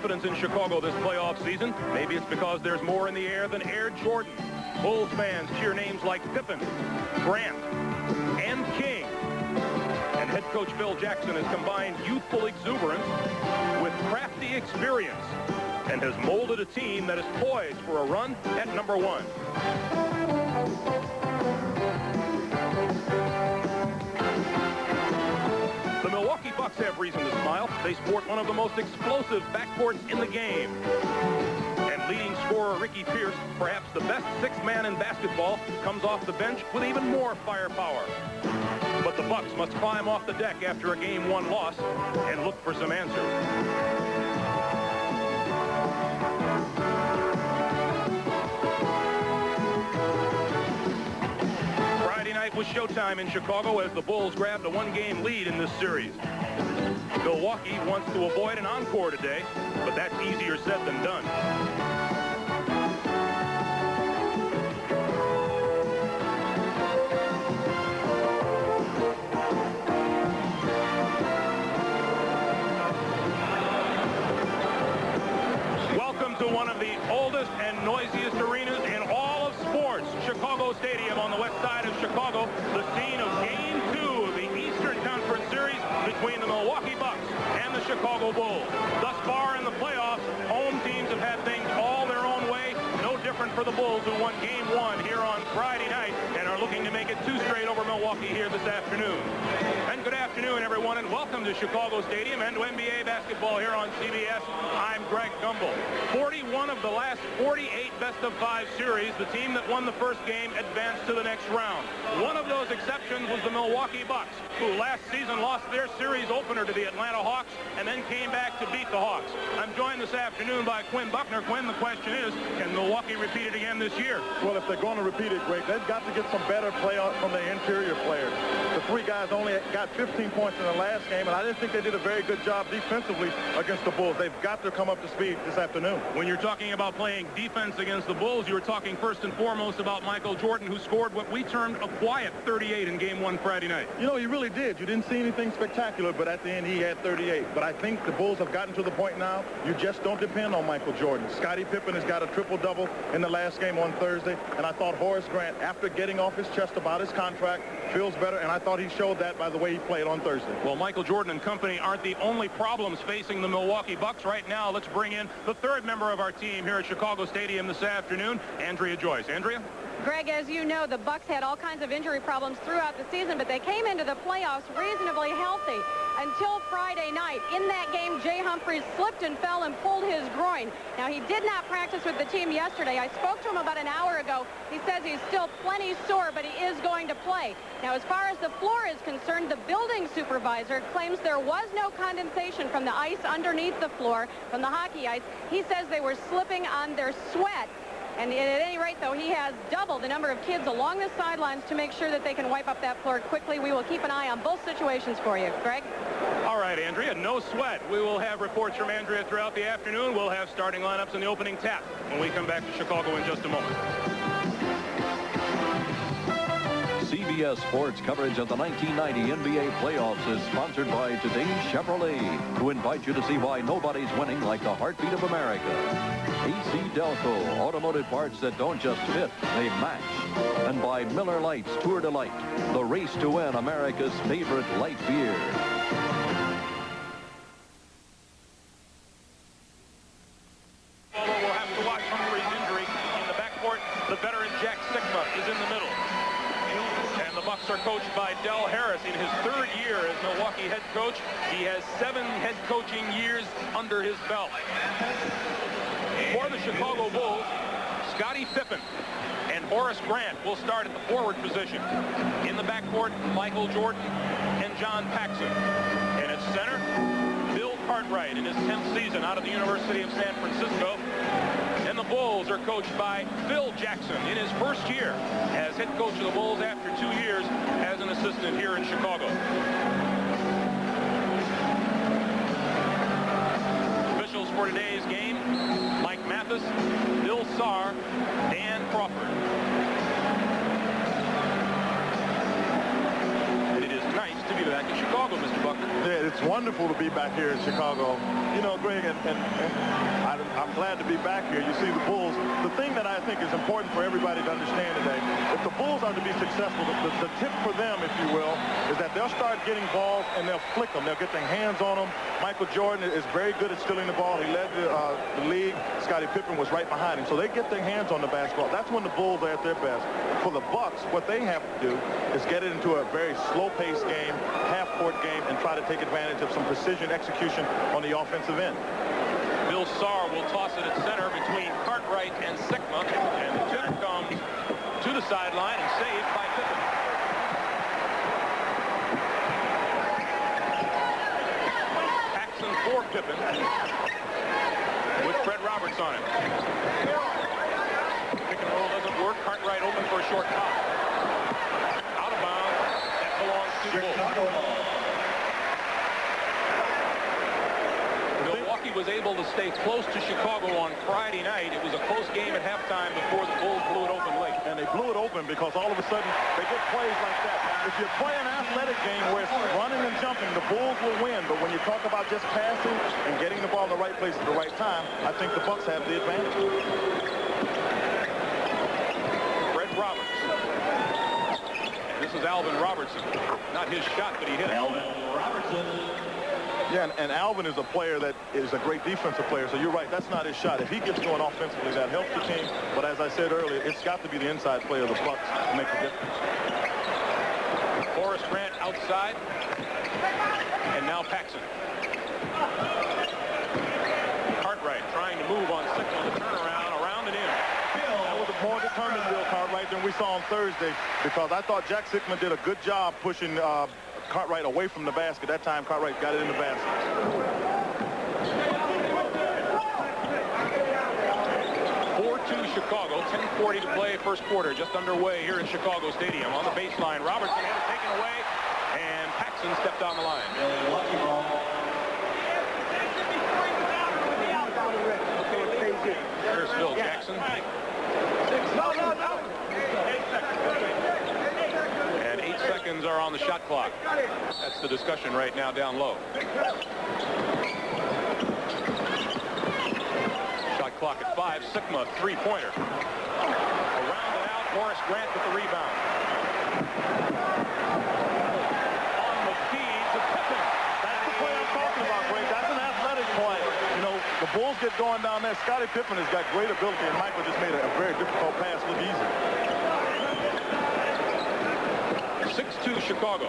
confidence in Chicago this playoff season. Maybe it's because there's more in the air than Air Jordan. Bulls fans cheer names like Pippen, Grant, and King. And head coach Phil Jackson has combined youthful exuberance with crafty experience and has molded a team that is poised for a run at number one. The Milwaukee Bucks have reason to smile. They sport one of the most explosive backcourts in the game. And leading scorer Ricky Pierce, perhaps the best sixth man in basketball, comes off the bench with even more firepower. But the Bucks must climb off the deck after a Game 1 loss and look for some answers. Friday night was showtime in Chicago as the Bulls grabbed a one-game lead in this series. Milwaukee wants to avoid an encore today, but that's easier said than done. To one of the oldest and noisiest arenas in all of sports, Chicago Stadium on the west side of Chicago, the scene of Game 2 of the Eastern Conference Series between the Milwaukee Bucks and the Chicago Bulls. Thus far in the playoffs, home teams have had things all their own way. No different for the Bulls, who won Game 1 here on Friday night and are looking to make it 2 straight over Milwaukee here this afternoon. And good afternoon, everyone, and welcome to Chicago Stadium and to NBA basketball here on CBS. I'm Greg Gumbel. 41 of the last 48 best-of-5 series, the team that won the first game advanced to the next round. One of those exceptions was the Milwaukee Bucks, who last season lost their series opener to the Atlanta Hawks and then came back to beat the Hawks. I'm joined this afternoon by Quinn Buckner. Quinn, the question is, can Milwaukee repeat it again this year? Well, if they're going to repeat it, Greg, they've got to get some better play from the interior players. The 3 guys only got 15 points in the last game, and I didn't think they did a very good job defensively against the Bulls. They've got to come up to speed this afternoon. When you're talking about playing defense against the Bulls, you were talking first and foremost about Michael Jordan, who scored what we termed a quiet 38 in Game 1 Friday night. You know, he really did. You didn't see anything spectacular, but at the end he had 38. But I think the Bulls have gotten to the point now, you just don't depend on Michael Jordan. Scottie Pippen has got a triple-double in the last game on Thursday, and I thought Horace Grant, after getting off his chest about his contract, feels better, and I thought he showed that by the way he played on Thursday. Well, Michael Jordan and company aren't the only problems facing the Milwaukee Bucks right now. Let's bring in the third member of our team here at Chicago Stadium this afternoon, Andrea Joyce. Andrea? Greg, as you know, the Bucks had all kinds of injury problems throughout the season, but they came into the playoffs reasonably healthy until Friday night. In that game, Jay Humphries slipped and fell and pulled his groin. Now, he did not practice with the team yesterday. I spoke to him about an hour ago. He says he's still plenty sore, but he is going to play. Now, as far as the floor is concerned, the building supervisor claims there was no condensation from the ice underneath the floor, from the hockey ice. He says they were slipping on their sweat. And at any rate, though, he has doubled the number of kids along the sidelines to make sure that they can wipe up that floor quickly. We will keep an eye on both situations for you. Greg? All right, Andrea, no sweat. We will have reports from Andrea throughout the afternoon. We'll have starting lineups in the opening tap when we come back to Chicago in just a moment. CBS Sports coverage of the 1990 NBA playoffs is sponsored by today's Chevrolet, who invite you to see why nobody's winning like the heartbeat of America. AC Delco, automotive parts that don't just fit, they match. And by Miller Lite's Tour de Light, the race to win America's favorite light beer. Although we'll have to watch Humphries' injury in the backcourt, the veteran Jack Sikma is in the middle. And the Bucks are coached by Del Harris in his 3rd year as Milwaukee head coach. He has 7 head coaching years under his belt. For the Chicago Bulls, Scottie Pippen and Horace Grant will start at the forward position. In the backcourt, Michael Jordan and John Paxson. And at center, Bill Cartwright in his 10th season out of the University of San Francisco. And the Bulls are coached by Phil Jackson in his 1st year as head coach of the Bulls after 2 years as an assistant here in Chicago. Officials for today's game, Mike Mathis, Bill Sarr, Dan Crawford. And it is nice to be back in Chicago, Mr. Buckner. Yeah, it It's wonderful to be back here in Chicago. You know, Greg, and I'm glad to be back here. You see the Bulls. The thing that I think is important for everybody to understand today, if the Bulls are to be successful, the tip for them, if you will, is that they'll start getting balls and they'll flick them. They'll get their hands on them. Michael Jordan is very good at stealing the ball. He led the league. Scottie Pippen was right behind him. So they get their hands on the basketball. That's when the Bulls are at their best. For the Bucks, what they have to do is get it into a very slow-paced game, half-court game, and try to take advantage of some precision execution on the offensive end. Bill Sarr will toss it at center between Cartwright and Sigma, and the tip comes to the sideline and saved by Pippen. Paxson for Pippen with Fred Roberts on it. Pick and roll doesn't work. Cartwright open for a short pop. Out of bounds. That belongs to the Bulls. Milwaukee was able to stay close to Chicago on Friday night. It was a close game at halftime before the Bulls blew it open late. And they blew it open because all of a sudden they get plays like that. If you play an athletic game where it's running and jumping, the Bulls will win. But when you talk about just passing and getting the ball in the right place at the right time, I think the Bucks have the advantage. Fred Roberts. This is Alvin Robertson. Not his shot, but he hit it. Alvin Robertson. Yeah, and Alvin is a player that is a great defensive player, so you're right, that's not his shot. If he gets going offensively, that helps the team. But as I said earlier, it's got to be the inside play of the Bucks to make the difference. Horace Grant outside. And now Paxson. Cartwright trying to move on Sigma on the turnaround, around and in. That was a more determined Bill Cartwright than we saw on Thursday, because I thought Jack Sigma did a good job pushing Cartwright away from the basket. That time Cartwright got it in the basket. 4-2 Chicago, 10:40 to play, first quarter, just underway here in Chicago Stadium. On the baseline, Robertson had it taken away, and Paxson stepped on the line. Here's Phil Jackson. And 8 seconds are on the shot clock. That's the discussion right now down low. Shot clock at 5. Sigma, three-pointer. Around and out, Horace Grant with the rebound. On the feed to Pippen. That's the play I'm talking about, Greg. That's an athletic play. You know, the Bulls get going down there. Scottie Pippen has got great ability, and Michael just made a very difficult pass look easy. 6-2 Chicago.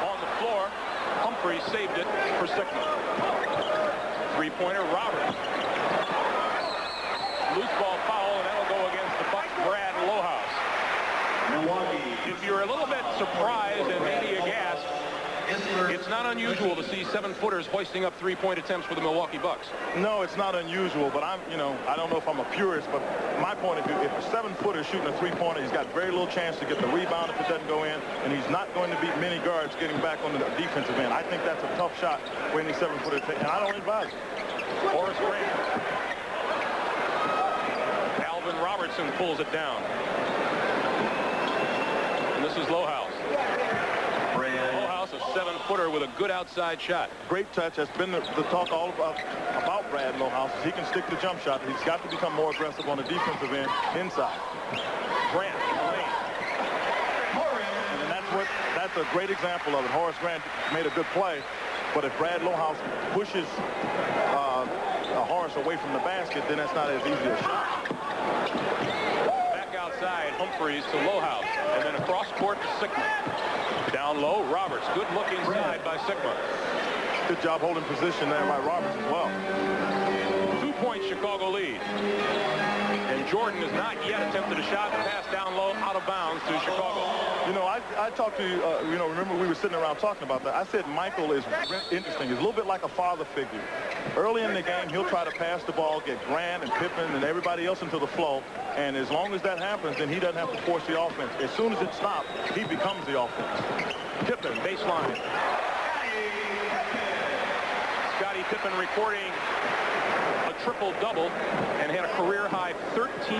On the floor, Humphrey saved it for Sigma. Three-pointer, Roberts. Loose ball foul, and that'll go against the Bucks, Brad Lohaus. If you're a little bit surprised and maybe aghast, it's not unusual to see 7-footers hoisting up three-point attempts for the Milwaukee Bucks. No, it's not unusual, but I don't know if I'm a purist, but my point of view, if a 7-footer is shooting a three-pointer, he's got very little chance to get the rebound if it doesn't go in, and he's not going to beat many guards getting back on the defensive end. I think that's a tough shot for any 7-footer to take, and I don't advise it. Horace Grant. Alvin Robertson pulls it down. And this is Lohaus. Lohaus, a 7-footer with a good outside shot. Great touch. That's been the talk all about Brad Lohaus. He can stick the jump shot. He's got to become more aggressive on the defensive end inside. Grant in the lane. And that's a great example of it. Horace Grant made a good play, but if Brad Lohaus pushes Horace away from the basket, then that's not as easy a shot. Back outside, Humphreys to Lohaus, and then across court to Sigma. Down low, Roberts. Good look inside by Sigma. Good job holding position there by Roberts as well. 2-point Chicago lead. And Jordan has not yet attempted a shot. Pass down low, out of bounds to Chicago. You know, I talked to you, remember we were sitting around talking about that. I said Michael is interesting. He's a little bit like a father figure. Early in the game, he'll try to pass the ball, get Grant and Pippen and everybody else into the flow. And as long as that happens, then he doesn't have to force the offense. As soon as it stops, he becomes the offense. Pippen, baseline. Scottie Pippen recording a triple-double and had a career-high 13